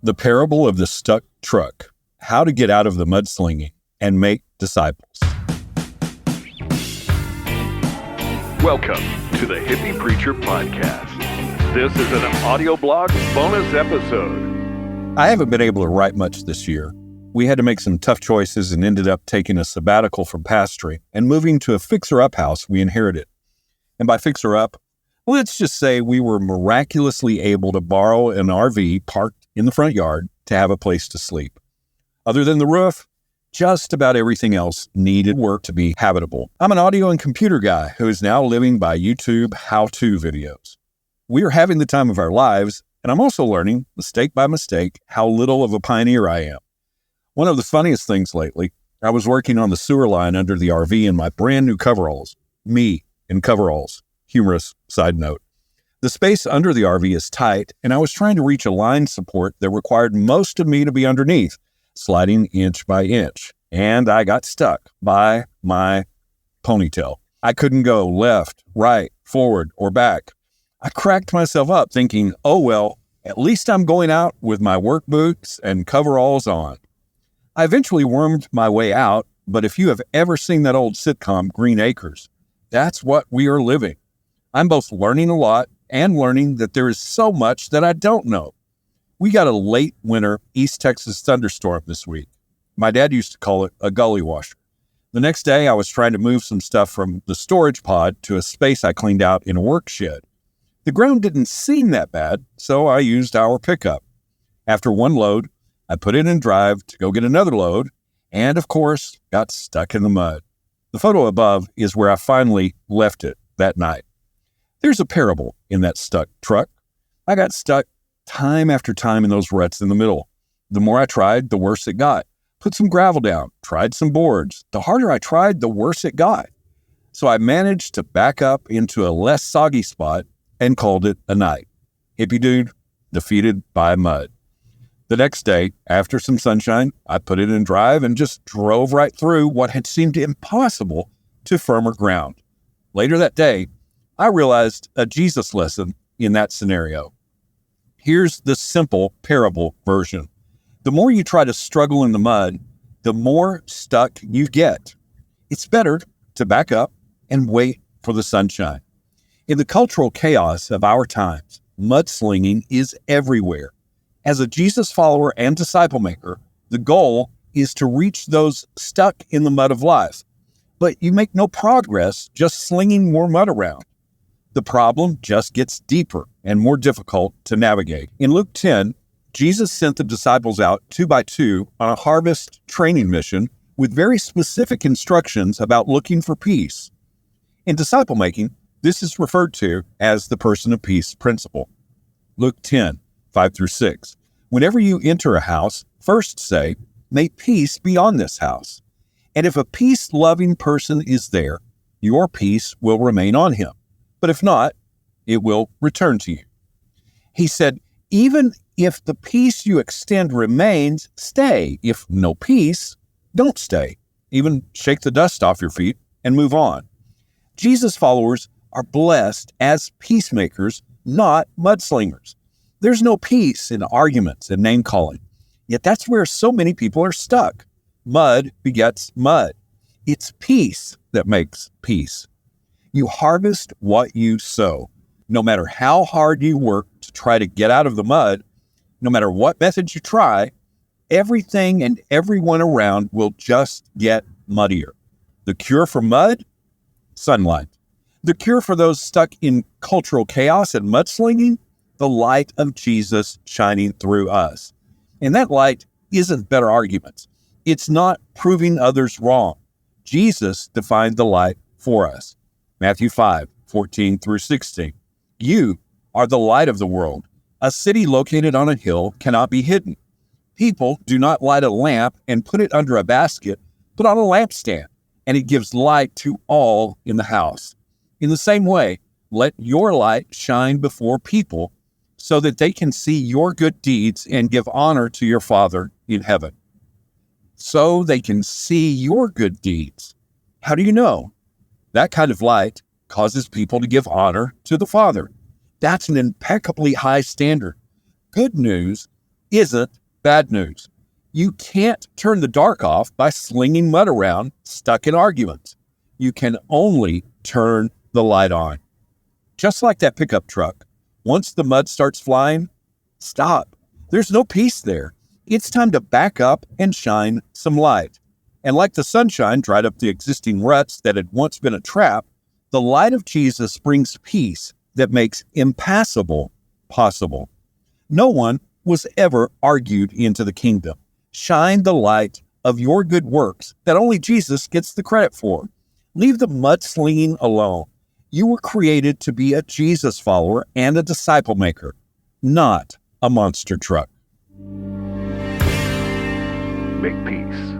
The parable of the stuck truck, how to get out of the mudslinging and make disciples. Welcome to the Hippie Preacher Podcast. This is an audio blog bonus episode. I haven't been able to write much this year. We had to make some tough choices and ended up taking a sabbatical from pastoring and moving to a fixer-up house we inherited. And by fixer-up, let's just say we were miraculously able to borrow an RV parked in the front yard to have a place to sleep. Other than the roof, just about everything else needed work to be habitable. I'm an audio and computer guy who is now living by YouTube how-to videos. We are having the time of our lives, and I'm also learning, mistake by mistake, how little of a pioneer I am. One of the funniest things lately, I was working on the sewer line under the RV in my brand new coveralls. Me in coveralls. Humorous side note. The space under the RV is tight, and I was trying to reach a line support that required most of me to be underneath, sliding inch by inch, and I got stuck by my ponytail. I couldn't go left, right, forward, or back. I cracked myself up thinking, oh well, at least I'm going out with my work boots and coveralls on. I eventually wormed my way out, but if you have ever seen that old sitcom, Green Acres, that's what we are living. I'm both learning a lot and learning that there is so much that I don't know. We got a late winter East Texas thunderstorm this week. My dad used to call it a gully washer. The next day, I was trying to move some stuff from the storage pod to a space I cleaned out in a work shed. The ground didn't seem that bad, so I used our pickup. After one load, I put it in drive to go get another load, and of course, got stuck in the mud. The photo above is where I finally left it that night. There's a parable in that stuck truck. I got stuck time after time in those ruts in the middle. The more I tried, the worse it got. Put some gravel down, tried some boards. The harder I tried, the worse it got. So I managed to back up into a less soggy spot and called it a night. Hippie dude, defeated by mud. The next day, after some sunshine, I put it in drive and just drove right through what had seemed impossible to firmer ground. Later that day, I realized a Jesus lesson in that scenario. Here's the simple parable version. The more you try to struggle in the mud, the more stuck you get. It's better to back up and wait for the sunshine. In the cultural chaos of our times, mudslinging is everywhere. As a Jesus follower and disciple maker, the goal is to reach those stuck in the mud of life. But you make no progress just slinging more mud around. The problem just gets deeper and more difficult to navigate. In Luke 10, Jesus sent the disciples out 2 by 2 on a harvest training mission with very specific instructions about looking for peace. In disciple making, this is referred to as the person of peace principle. Luke 10, 5-6. Whenever you enter a house, first say, may peace be on this house. And if a peace-loving person is there, your peace will remain on him. But if not, it will return to you. He said, even if the peace you extend remains, stay. If no peace, don't stay. Even shake the dust off your feet and move on. Jesus followers are blessed as peacemakers, not mudslingers. There's no peace in arguments and name-calling. Yet that's where so many people are stuck. Mud begets mud. It's peace that makes peace. You harvest what you sow. No matter how hard you work to try to get out of the mud, no matter what method you try, everything and everyone around will just get muddier. The cure for mud? Sunlight. The cure for those stuck in cultural chaos and mudslinging? The light of Jesus shining through us. And that light isn't better arguments. It's not proving others wrong. Jesus defined the light for us. Matthew 5, 14-16. You are the light of the world. A city located on a hill cannot be hidden. People do not light a lamp and put it under a basket, but on a lampstand, and it gives light to all in the house. In the same way, let your light shine before people so that they can see your good deeds and give honor to your Father in heaven. So they can see your good deeds. How do you know? That kind of light causes people to give honor to the Father. That's an impeccably high standard. Good news, isn't bad news. You can't turn the dark off by slinging mud around, stuck in arguments. You can only turn the light on. Just like that pickup truck, once the mud starts flying, stop. There's no peace there. It's time to back up and shine some light. And like the sunshine dried up the existing ruts that had once been a trap, the light of Jesus brings peace that makes impassable possible. No one was ever argued into the kingdom. Shine the light of your good works that only Jesus gets the credit for. Leave the mudslinging alone. You were created to be a Jesus follower and a disciple maker, not a monster truck. Make peace.